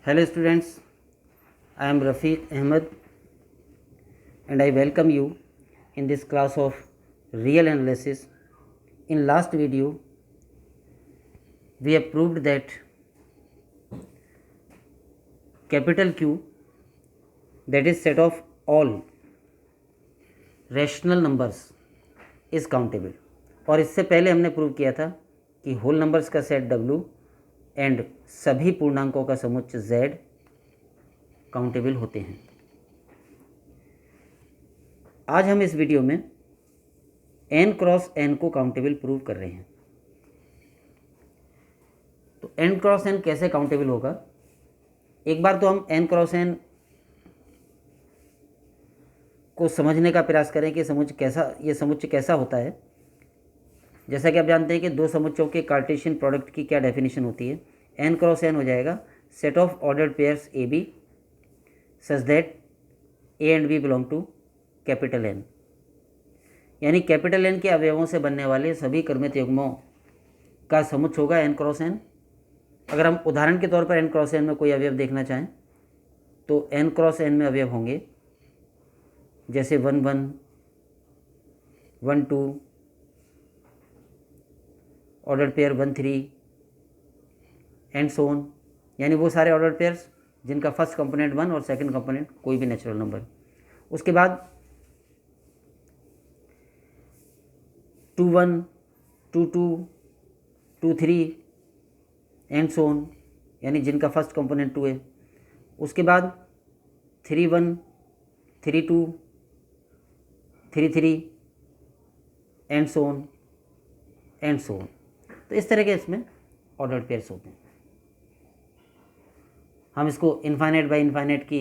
Hello students, I am Rafiq Ahmed and I welcome you in this class of real analysis. In last video, we have proved that capital Q, that is set of all rational numbers, is countable. और इससे पहले हमने prove किया था कि whole numbers का set W and सभी पूर्णांकों का समुच्चय Z काउंटेबल होते हैं। आज हम इस वीडियो में n क्रॉस n को काउंटेबल प्रूव कर रहे हैं। तो n क्रॉस n कैसे काउंटेबल होगा? एक बार तो हम n क्रॉस n को समझने का प्रयास करें कि ये समुच्चय कैसा होता है। जैसा कि आप जानते हैं कि दो समुच्चयों के कार्टेशियन प्रोडक्ट की क्या डेफिनेशन होती है। n क्रॉस n हो जाएगा set of ordered pairs a b such that a and b belong to capital N, यानी कैपिटल N के अवयवों से बनने वाले सभी क्रमित युग्मों का समुच्चय होगा n क्रॉस n। अगर हम उदाहरण के तौर पर n क्रॉस n में कोई अवयव देखना चाहें तो n क्रॉस n में अवयव होंगे जैसे 1 1 1 2, ordered pair 1 3 and so on, यानी वो सारे ऑर्डर्ड पेयर्स जिनका फर्स्ट कंपोनेंट 1 और सेकंड कंपोनेंट कोई भी नेचुरल नंबर। उसके बाद 2 1 2 2 2 3 एंड सो ऑन, यानी जिनका फर्स्ट कंपोनेंट 2 है। उसके बाद 3 1 3 2 3 3 and so on and so on. तो इस तरह के इसमें ऑर्डर्ड पेयर्स होते हैं। हम इसको इनफाइनाइट बाय इनफाइनाइट की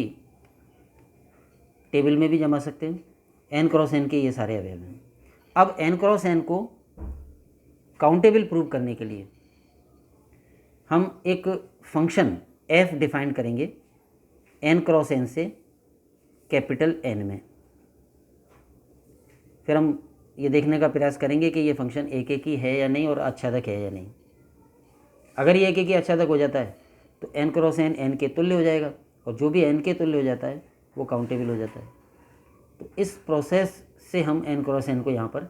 टेबल में भी जमा सकते हैं। n क्रॉस n के ये सारे अवयव हैं। अब n क्रॉस n को काउंटेबल प्रूव करने के लिए हम एक फंक्शन f डिफाइन करेंगे n क्रॉस n से कैपिटल N में। फिर हम ये देखने का प्रयास करेंगे कि ये फंक्शन एक एक ही है या नहीं और आच्छादक है या नहीं। अगर ये एक एक ही आच्छादक हो जाता है तो n क्रॉस n n के तुल्य हो जाएगा, और जो भी n के तुल्य हो जाता है वो काउंटेबल हो जाता है। तो इस प्रोसेस से हम n क्रॉस n को यहाँ पर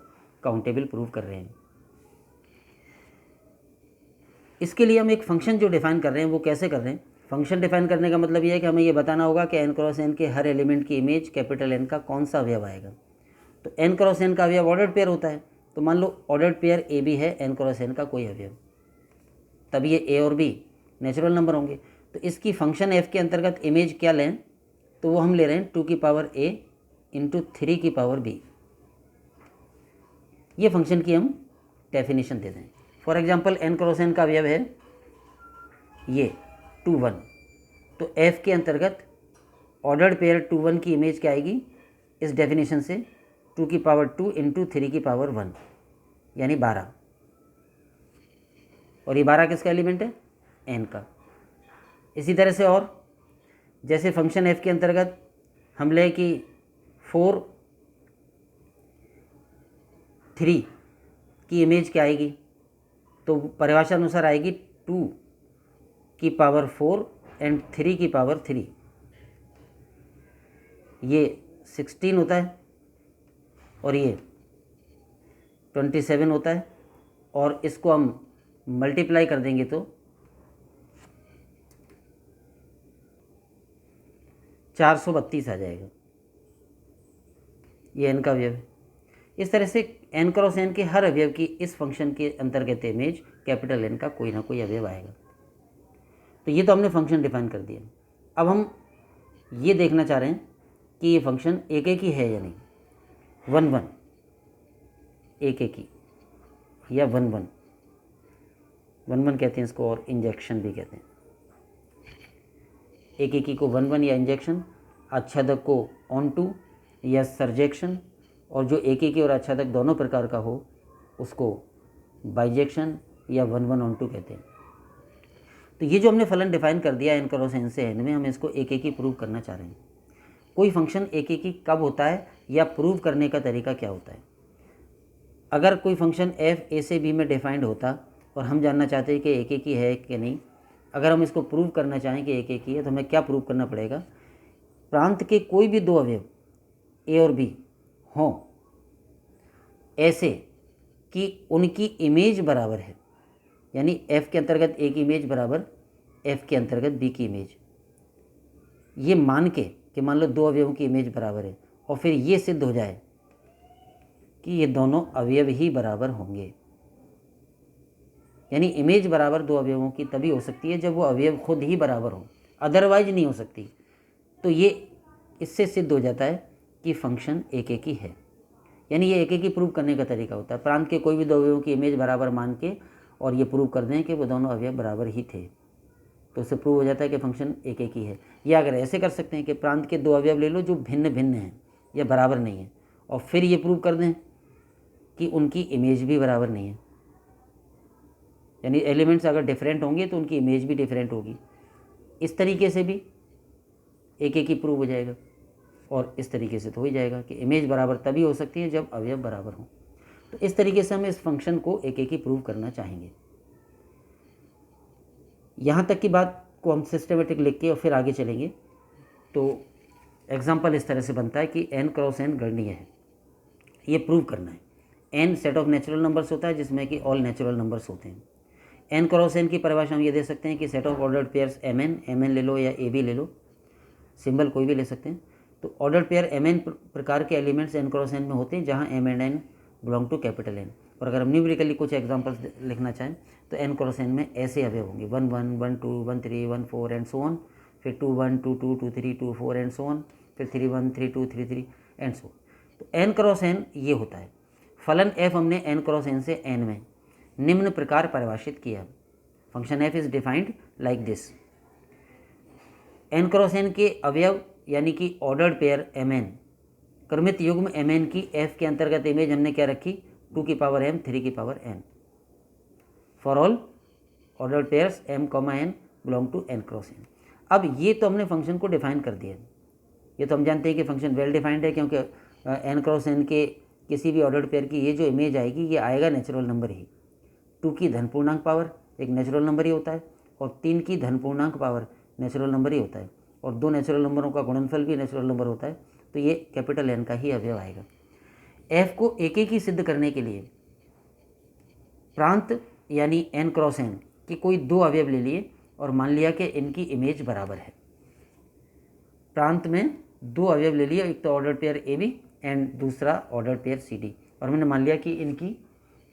काउंटेबल प्रूव कर रहे हैं। इसके लिए हम एक फंक्शन जो डिफाइन कर रहे हैं वो कैसे कर रहे हैं? फंक्शन डिफाइन करने का मतलब ये है कि हमें ये बताना होगा कि n क्रॉस n के हर एलिमेंट की इमेज कैपिटल N का कौन सा अवयव आएगा। तो n क्रॉस n का अवयव ऑर्डर्ड पेयर होता है। तो मान लो ऑर्डर्ड पेयर ए बी है, n क्रॉस n का कोई अवयव, तब ये ए और बी नेचुरल नंबर होंगे। तो इसकी फंक्शन f के अंतर्गत इमेज क्या लें? तो वो हम ले रहे हैं 2 की पावर a इंटू 3 की पावर b। ये फंक्शन की हम डेफिनेशन दे दें। For example n cross n का अवयव है ये 2 1, तो f के अंतर्गत ऑर्डर्ड पेयर 2 1 की इमेज क्या आएगी? इस डेफिनेशन से 2 की पावर 2 इंटू 3 की पावर 1, यानी 12। और ये 12 किसका एलिमेंट है? n का। इसी तरह से और जैसे फंक्शन f के अंतर्गत हम ले कि 4 3 की इमेज क्या आएगी? तो परिभाषा अनुसार आएगी 2 की पावर 4 एंड 3 की पावर 3, ये 16 होता है और ये 27 होता है। और इसको हम मल्टीप्लाई कर देंगे तो 432 आ जाएगा। ये n का अवयव है। इस तरह से n क्रॉस n के हर अवयव की इस फंक्शन के अंतर्गत इमेज कैपिटल N का कोई ना कोई अवयव आएगा। तो ये तो हमने फंक्शन डिफाइन कर दिया। अब हम ये देखना चाह रहे हैं कि ये फंक्शन एक एक ही है या नहीं। 1 1 एक एक ही, या 1 1 1 1 कहते हैं इसको, और इंजेक्शन भी कहते हैं। एक एक ही को 1 1 या इंजेक्शन, आच्छादक को ऑन टू या सर्जेक्शन, और जो एक एक ही और आच्छादक दोनों प्रकार का हो उसको बाइजेक्शन या 1 1 ऑन टू कहते हैं। तो ये जो हमने फलन डिफाइन कर दिया n क्रॉस n से n में, हम इसको एक एक ही प्रूव करना चाह रहे हैं। कोई फंक्शन एक एक ही कब होता है या प्रूव करने का तरीका क्या होता है? अगर कोई फंक्शन f a से b में डिफाइंड होता और हम जानना चाहते हैं कि एक एक ही है कि नहीं, अगर हम इसको प्रूव करना चाहें कि एक एक ही है तो हमें क्या प्रूव करना पड़ेगा, प्रांत के कोई भी दो अवयव ए और बी हों ऐसे कि उनकी इमेज बराबर है, यानी एफ के अंतर्गत ए की इमेज बराबर एफ के अंतर्गत बी की इमेज, ये मान के कि मान लो दो अवयवों की इमेज बराबर है और फिर ये सिद्ध हो जाए कि ये दोनों अवयव ही बराबर होंगे। यानी इमेज बराबर दो अवयवों की तभी हो सकती है जब वो अवयव खुद ही बराबर हो, अदरवाइज नहीं हो सकती। तो ये इससे सिद्ध हो जाता है कि फंक्शन एक एक ही है। यानी ये एक एक ही प्रूव करने का तरीका होता है, प्रांत के कोई भी दो अवयवों की इमेज बराबर मान के और ये प्रूव कर दें कि वो दोनों अवयव बराबर ही थे, तो उससे प्रूव हो जाता है कि फंक्शन एक एक ही है। या अगर ऐसे कर सकते हैं कि प्रांत के दो अवयव ले लो जो भिन्न भिन्न हैं या बराबर नहीं है, और फिर ये प्रूव कर दें कि उनकी इमेज भी बराबर नहीं है। यानी एलिमेंट्स अगर डिफरेंट होंगे तो उनकी इमेज भी डिफरेंट होगी। इस तरीके से भी एक एक ही प्रूव हो जाएगा, और इस तरीके से तो हो ही जाएगा कि इमेज बराबर तभी हो सकती है जब अवयव बराबर हों। तो इस तरीके से हम इस फंक्शन को एक एक ही प्रूव करना चाहेंगे। यहाँ तक की बात को हम सिस्टमेटिक लिख के और फिर आगे चलेंगे। तो एग्जाम्पल इस तरह से बनता है कि n क्रॉस n गणनीय है, ये प्रूव करना है। n set of natural numbers होता है जिसमें कि ऑल नेचुरल नंबर्स होते हैं। n क्रॉस n की परिभाषा हम ये दे सकते हैं कि set of ordered pairs mn ले लो या ab ले लो, सिंबल कोई भी ले सकते हैं। तो ऑर्डर्ड पेयर mn प्रकार के एलिमेंट्स n क्रॉस n में होते हैं जहाँ m and n belong to capital N। और अगर हम न्यूमेरिकली कुछ एग्जांपल्स लिखना चाहें तो n क्रॉस n में ऐसे अवयव होंगे 1 1 1 2 1 3 1 4 एंड सो ऑन, फिर 2 1 2 2 2 3 2 4 एंड सो ऑन, फिर 3 1 3 2 3 3 एंड सो। तो n क्रॉस n ये होता है। फलन f हमने n क्रॉस n से n में निम्न प्रकार परिभाषित किया। Function f is defined like this. n cross n के अवयव यानी कि ऑर्डर्ड पेयर mn, क्रमित युग्म mn की f के अंतर्गत इमेज हमने क्या रखी, 2 की पावर m 3 की power n for all ordered pairs m, n belong to n cross n। अब ये तो हमने फंक्शन को डिफाइन कर दिया। ये तो हम जानते हैं कि फंक्शन वेल डिफाइंड है, क्योंकि n क्रॉस n के किसी भी ऑर्डर्ड पेयर की ये जो इमेज आएगी ये आएगा नेचुरल नंबर ही। 2 की धन पूर्णांक पावर एक नेचुरल नंबर ही होता है, और 3 की धन पूर्णांक पावर नेचुरल नंबर ही होता है, और दो नेचुरल नंबरों का गुणनफल भी नेचुरल नंबर होता है। तो ये कैपिटल N का ही अवयव आएगा। f को एक एक ही सिद्ध करने के लिए प्रांत यानी n क्रॉस n के कोई दो अवयव ले लिए और मान लिया कि इनकी इमेज बराबर है। प्रांत में दो अवयव ले लिए, एक तो ऑर्डर पेयर AB एंड दूसरा ऑर्डर पेयर CD, और मैंने मान लिया कि इनकी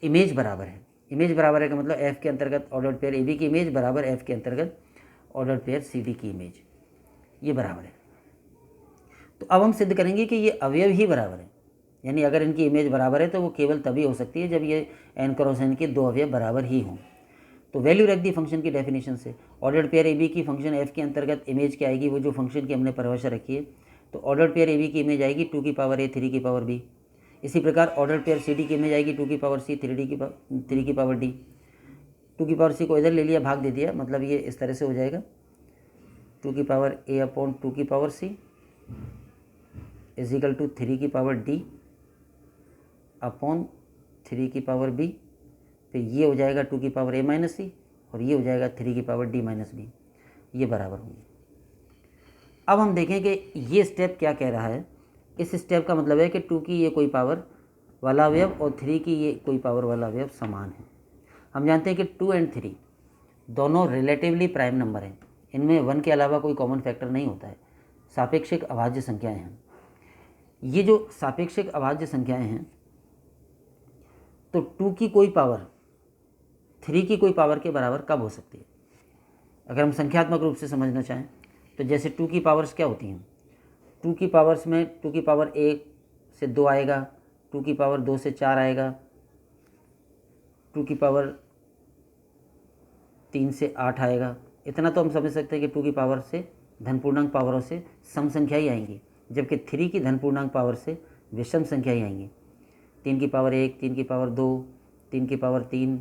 इमेज बराबर है। इमेज बराबर है का मतलब f के अंतर्गत ऑर्डर पेयर AB की इमेज बराबर f के अंतर्गत ऑर्डर पेयर CD की इमेज, ये बराबर है। तो अब हम सिद्ध करेंगे कि ये अवयव ही बराबर है। यानी अगर इनकी इमेज बराबर है तो वो केवल तभी हो सकती है जब ये n क्रॉस n के दो अवयव बराबर ही हों। तो वैल्यू रख दी फंक्शन की डेफिनेशन से। ऑर्डर्ड पेयर AB की फंक्शन f के अंतर्गत इमेज क्या आएगी, वो जो फंक्शन की हमने परिभाषा रखी है। तो ऑर्डर्ड पेयर AB की इमेज आएगी 2 की पावर a 3 की पावर b। इसी प्रकार ऑर्डर्ड पेयर CD की इमेज आएगी 2 की पावर c 3 की पावर d। 2 की पावर c को इधर ले लिया, भाग दे दिया, मतलब ये इस तरह से हो जाएगा 2 की पावर a अपॉन 2 की power c is equal to 3 की पावर d अपॉन 3 की पावर b। फिर ये हो जाएगा 2 की पावर a माइनस सी, और ये हो जाएगा 3 की पावर d माइनस बी, ये बराबर होंगे। अब हम देखें कि ये स्टेप क्या कह रहा है। इस स्टेप का मतलब है कि 2 की ये कोई पावर वाला अवयव और 3 की ये कोई पावर वाला अवयव समान है। हम जानते हैं कि 2 एंड 3 दोनों रिलेटिवली प्राइम नंबर हैं, इनमें 1 के अलावा कोई कॉमन फैक्टर नहीं होता है, सापेक्षिक अभाज्य संख्याएं हैं। ये जो सापेक्षिक अभाज्य संख्याएं हैं, तो 2 की कोई पावर 3 की कोई पावर के बराबर कब हो सकती है। अगर हम संख्यात्मक रूप से समझना चाहें तो जैसे 2 की पावर्स क्या होती हैं, 2 की पावर्स में 2 की पावर 1 से 2 आएगा, 2 की पावर 2 से 4 आएगा, 2 की पावर 3 से 8 आएगा। इतना तो हम समझ सकते हैं कि 2 की पावर से धन पूर्णांक पावरों से सम संख्या ही आएंगी, जबकि 3 की धन पूर्णांक पावर से विषम संख्या ही आएंगी। 3 की पावर 1, 3 की पावर 2, 3 की पावर 3।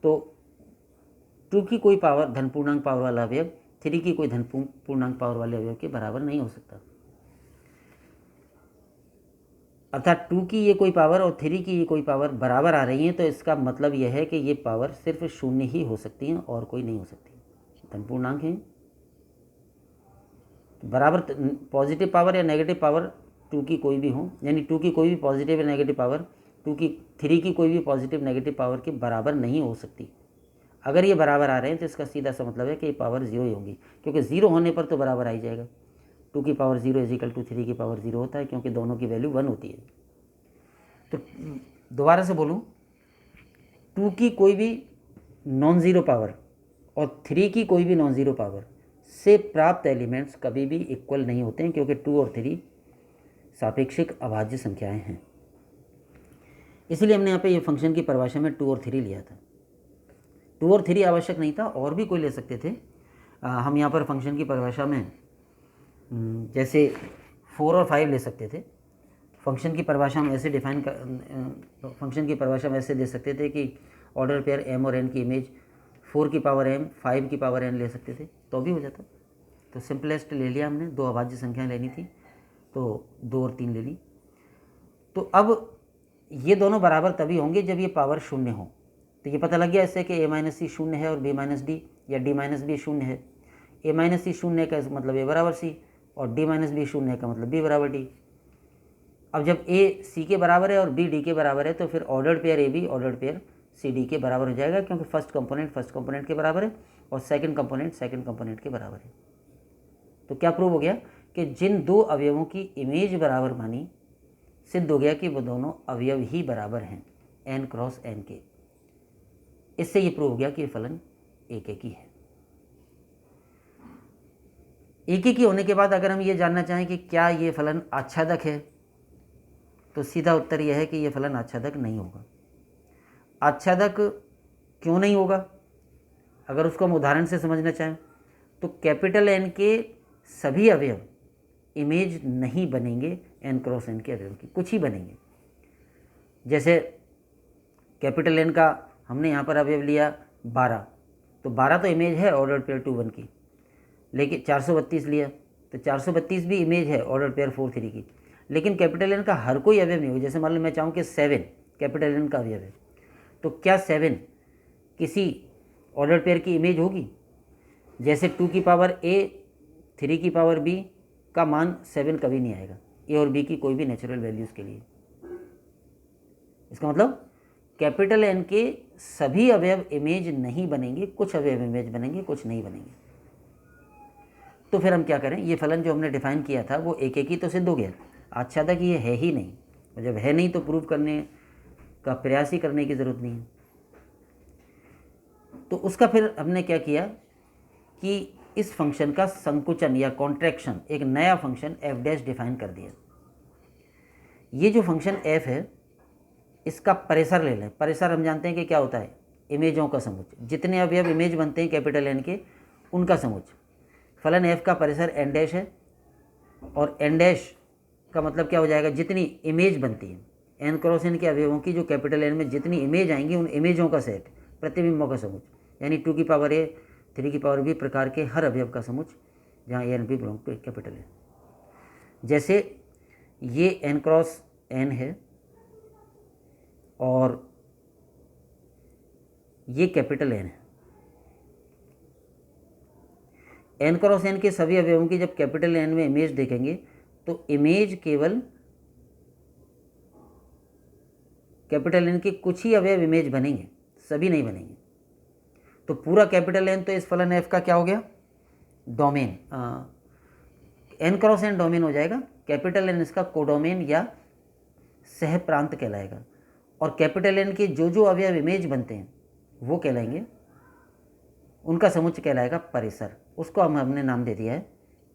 तो 2 की कोई पावर धन पूर्णांक पावर वाला अवयव 3 की कोई धन पूर्णांक पावर वाले अवयव के बराबर नहीं हो सकता। अर्थात 2 की ये कोई पावर और 3 की ये कोई पावर बराबर आ रही हैं, तो इसका मतलब यह है कि ये पावर सिर्फ शून्य ही हो सकती हैं और कोई नहीं हो सकती। धन पूर्णांक हैं। बराबर पॉजिटिव पावर या नेगेटिव पावर 2 की कोई भी हो, यानी 2 की कोई भी पॉजिटिव या नेगेटिव पावर 3 की कोई भी पॉजिटिव नेगेटिव पावर के बराबर नहीं हो सकती। अगर ये बराबर आ रहे हैं तो इसका सीधा सा मतलब है कि ये पावर 0 ही होगी, क्योंकि 0 होने पर तो बराबर आ ही जाएगा। 2 की पावर 0 इजिकल टू 3 की पावर 0 होता है, क्योंकि दोनों की वैल्यू 1 होती है। तो दोबारा से बोलूँ, 2 की कोई भी नॉन ज़ीरो पावर और 3 की कोई भी नॉन ज़ीरो पावर से प्राप्त एलिमेंट्स कभी भी इक्वल नहीं होते हैं, क्योंकि 2 और 3 सापेक्षिक अभाज्य संख्याएं हैं। इसलिए हमने यहाँ पे ये फंक्शन की परिभाषा में 2 और 3 लिया था। 2 और 3 आवश्यक नहीं था, और भी कोई ले सकते थे। हम यहाँ पर फंक्शन की परिभाषा में जैसे 4 और 5 ले सकते थे। फंक्शन की परिभाषा में ऐसे फंक्शन की परिभाषा में ऐसे दे सकते थे कि ऑर्डर पेयर m और n की इमेज 4 की पावर m 5 की पावर n ले सकते थे, तो भी हो जाता। तो सिंपलेस्ट ले लिया हमने, 2 अभाज्य संख्याएं लेनी थी तो 2 और 3 ले ली। तो अब ये दोनों बराबर तभी होंगे जब ये पावर शून्य हो। तो ये पता लग गया इससे कि a-c शून्य है और b-d या d-b शून्य है। a-c शून्य का मतलब a बराबर c और d-b शून्य का मतलब b बराबर d। अब जब a c के बराबर है और b d के बराबर है तो फिर ordered pair ab ordered pair c d के बराबर हो जाएगा, क्योंकि फर्स्ट कंपोनेंट के बराबर है और सेकंड कंपोनेंट के बराबर है। तो क्या प्रूव हो गया कि जिन दो अवयवों की इमेज बराबर मानी, सिद्ध हो गया कि वो दोनों अवयव ही बराबर हैं n क्रॉस n के। इससे ये प्रूव हो गया कि ये फलन एकेकी है। एकेकी होने के बाद अगर हम ये जानना चाहें कि क्या ये फलन आच्छादक है, तो सीधा उत्तर यह है कि ये फलन आच्छादक नहीं होगा। आच्छादक क्यों नहीं होगा? अगर उसको हम उदाहरण से समझना चाहें तो कैपिटल N के सभी अवयव इमेज नहीं बनेंगे n क्रॉस n के अवयव की, कुछ ही बनेंगे। जैसे कैपिटल N का हमने यहाँ पर अवयव लिया 12, तो 12 तो इमेज है ऑर्डर पेयर 2 1 की, लेकिन 432 लिया तो 432 भी इमेज है ऑर्डर पेयर 4 3 की, लेकिन कैपिटल N का हर कोई अवयव नहीं होगा। जैसे मान लो मैं चाहूँ कि 7 कैपिटल N का अवयव है, तो क्या 7 किसी ऑर्डर पेयर की इमेज होगी? जैसे 2 की पावर a 3 की पावर b का मान 7 कभी नहीं आएगा a और b की कोई भी नेचुरल वैल्यूज़ के लिए। इसका मतलब कैपिटल N के सभी अवयव इमेज नहीं बनेंगे, कुछ अवयव इमेज बनेंगे, कुछ नहीं बनेंगे। तो फिर हम क्या करें? ये फलन जो हमने डिफाइन किया था वो एकेकी तो सिद्ध हो गया, आच्छादक ये है ही नहीं। और जब है नहीं तो प्रूव करने का प्रयास ही करने की ज़रूरत नहीं है। तो उसका फिर हमने क्या किया कि इस फंक्शन का संकुचन या कॉन्ट्रैक्शन, एक नया फंक्शन f डैश डिफाइन कर दिया। ये जो फंक्शन f है इसका परिसर ले लें। परिसर हम जानते हैं कि क्या होता है? इमेजों का समुच्चय। जितने अवयव इमेज बनते हैं कैपिटल N के, उनका समुच्चय। फलन f का परिसर n डैश है, और n डैश का मतलब क्या हो जाएगा? जितनी इमेज बनती है n क्रॉस n के अवयवों की, जो कैपिटल N में जितनी इमेज आएंगी उन इमेजों का सेट, प्रतिबिंबों का समुच्चय, यानी 2 की पावर a 3 की पावर b प्रकार के हर अवयव का समुच्चय, जहाँ a and b belong to capital N। जैसे ये n क्रॉस n है और ये कैपिटल N है। n क्रॉस n के सभी अवयवों की जब कैपिटल N में इमेज देखेंगे तो इमेज केवल कैपिटल N के कुछ ही अवयव इमेज बनेंगे, सभी नहीं बनेंगे। तो पूरा कैपिटल N तो इस फलन f का क्या हो गया? Domain. n cross n domain हो जाएगा, कैपिटल N इसका कोडोमेन या सह प्रांत कहलाएगा, और कैपिटल N के जो जो अवयव इमेज बनते हैं वो कहलाएंगे, उनका समुच्चय कहलाएगा परिसर। उसको हमने नाम दे दिया है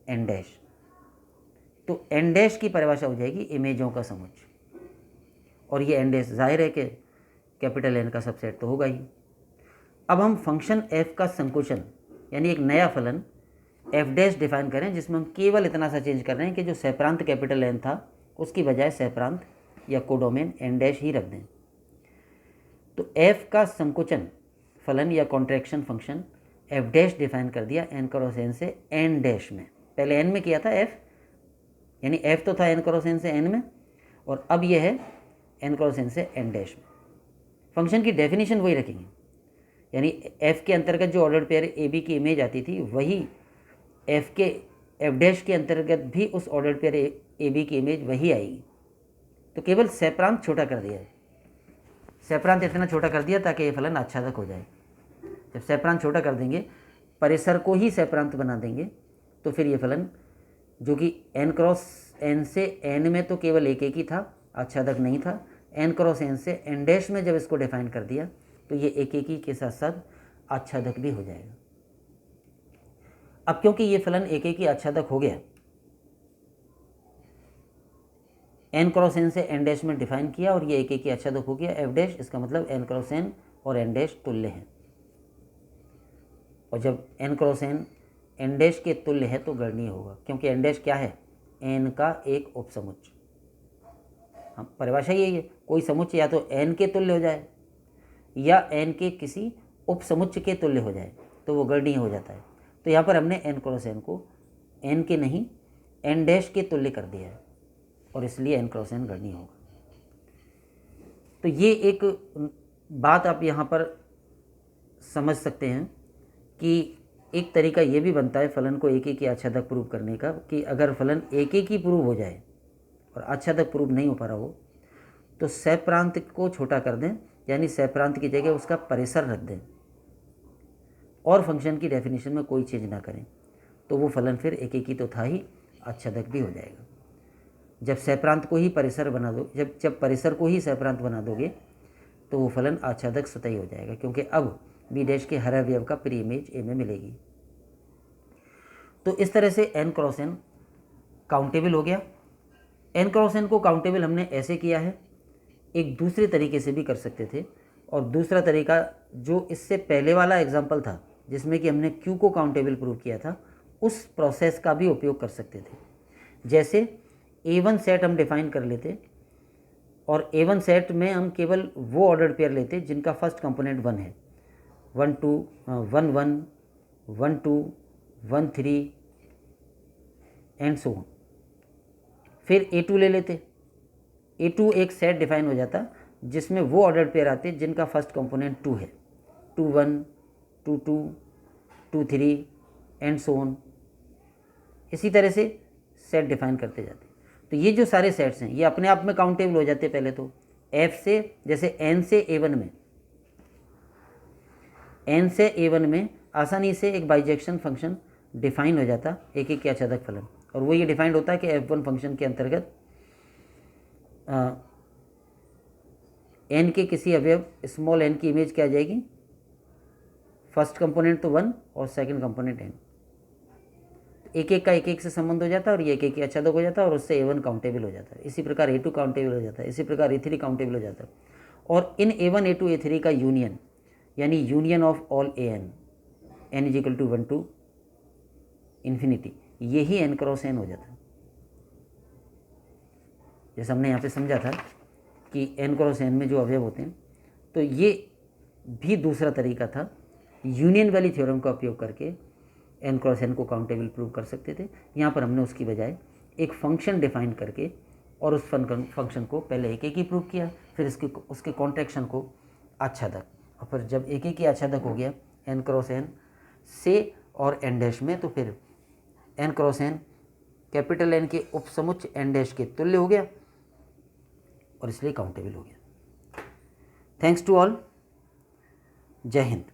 n डैश। तो n डैश की परिभाषा हो जाएगी इमेजों का समुच्चय, और ये n डैश जाहिर है कि कैपिटल N का सबसेट तो होगा ही। अब हम फंक्शन f का संकुचन यानी एक नया फलन f डैश डिफाइन करें, जिसमें हम केवल इतना सा चेंज कर रहे हैं कि जो सहप्रांत कैपिटल N था उसकी बजाय सहप्रांत या कोडोमेन n डैश ही रख दें। तो f का संकुचन फलन या contraction function f dash define कर दिया n क्रॉस n से n डैश में। पहले n में किया था f, यानी f तो था n क्रॉस n से n में, और अब यह है n क्रॉस n से n डैश में। फंक्शन की डेफिनेशन वही रखेंगे, यानी एफ के अंतर्गत जो ऑर्डर्ड पेयर ए बी की इमेज आती थी वही एफ डैश के अंतर्गत भी उस ऑर्डर्ड पेयर ए बी की इमेज वही आएगी। तो केवल सैप्रांत छोटा कर दिया है, सैप्रांत इतना छोटा कर दिया ताकि ये फलन आच्छादक हो जाए। जब सैप्रांत छोटा कर देंगे, परिसर को ही सैप्रांत बना देंगे, तो फिर ये फलन जो कि n क्रॉस n से n में तो केवल एक ही था, आच्छादक नहीं था, n क्रॉस n से n डैश में जब इसको डिफाइन कर दिया तो ये एक ही के साथ साथ आच्छादक भी हो जाएगा। अब क्योंकि ये फलन एक ही आच्छादक हो गया, n क्रॉस n से n डैश में डिफाइन किया और ये एक ही आच्छादक हो गया f डैश, इसका मतलब n क्रॉस n और n डैश तुल्य हैं। और जब n क्रॉस n डैश के तुल्य है तो गणनीय होगा, क्योंकि n डैश क्या है, n का एक उपसमुच्चय। हाँ, परिभाषा यही है, कोई समुच्चय या तो n के तुल्य हो जाए या n के किसी उपसमुच्चय के तुल्य हो जाए तो वो गणनीय हो जाता है। तो यहाँ पर हमने n क्रॉस n को n के नहीं n डैश के तुल्य कर दिया है और इसलिए n क्रॉस n गणनीय होगा। तो ये एक बात आप यहाँ पर समझ सकते हैं कि एक तरीका ये भी बनता है फलन को एक की आच्छादक प्रूव करने का, कि अगर फलन एक ही प्रूव हो जाए और आच्छादक प्रूव नहीं हो पा रहा हो तो सैप्रांत को छोटा कर दें, यानी सैप्रांत की जगह उसका परिसर रख दें और फंक्शन की डेफिनेशन में कोई चेंज ना करें, तो वो फलन फिर एक ही तो था ही, आच्छादक भी हो जाएगा। जब सैप्रांत को ही परिसर बना दो, जब परिसर को ही सैप्रांत बना दोगे तो वो फलन आच्छादक स्वतः ही हो जाएगा, क्योंकि अब बी डैश के हर अवयव का प्री इमेज ए में मिलेगी। तो इस तरह से n क्रॉस n काउंटेबल हो गया। n क्रॉस n को काउंटेबल हमने ऐसे किया है, एक दूसरे तरीके से भी कर सकते थे, और दूसरा तरीका जो इससे पहले वाला एग्जाम्पल था जिसमें कि हमने q को काउंटेबल प्रूव किया था, उस प्रोसेस का भी उपयोग कर सकते थे। जैसे a1 सेट हम डिफाइन कर लेते और a1 सेट में हम केवल वो ऑर्डर्ड पेयर लेते जिनका फर्स्ट कंपोनेंट 1 है, 1 2 1 1 1 2 1 3 एंड सो ऑन। फिर a2 ले लेते, a2 एक सेट डिफाइन हो जाता जिसमें वो ऑर्डर्ड पेयर आते जिनका फर्स्ट कंपोनेंट 2 है, 2 1 2 2 2 3 एंड सो ऑन। इसी तरह से सेट डिफाइन करते जाते। तो ये जो सारे सेट्स हैं ये अपने आप में काउंटेबल हो जाते। पहले तो f से, जैसे n से a1 में आसानी से एक बाइजेक्शन फंक्शन डिफाइन हो जाता, एक एक आच्छादक फलन, और वो ये डिफाइंड होता है कि f1 फंक्शन के अंतर्गत n के किसी अवयव स्मॉल n की इमेज क्या आ जाएगी, फर्स्ट कंपोनेंट तो 1 और सेकंड कंपोनेंट n। एक एक का एक एक से संबंध हो जाता है और ये एक एक आच्छादक हो जाता है और उससे a1 काउंटेबल हो जाता है। इसी प्रकार a2 काउंटेबल हो जाता है, इसी प्रकार a3 काउंटेबल हो जाता है। और इन a1 a2 a3 का यूनियन, यानी union of all n is equal to 1 to infinity, यही n क्रॉस n हो जाता है। जैसे हमने यहाँ पे समझा था कि n क्रॉस n में जो अवयव होते हैं, तो ये भी दूसरा तरीका था, यूनियन वाली थ्योरम का उपयोग करके n क्रॉस n को काउंटेबल प्रूव कर सकते थे। यहाँ पर हमने उसकी बजाय एक फंक्शन डिफाइन करके और उस फंक्शन को पहले एक ही प्रूव किया, फिर उसके कॉन्ट्रैक्शन को आच्छादक, और फिर जब एक ही आच्छादक हो गया n क्रॉस n से और n डैश में, तो फिर n cross n capital N के उपसमुच्चय n डैश के तुल्य हो गया और इसलिए काउंटेबल हो गया। थैंक्स टू ऑल, जय हिंद।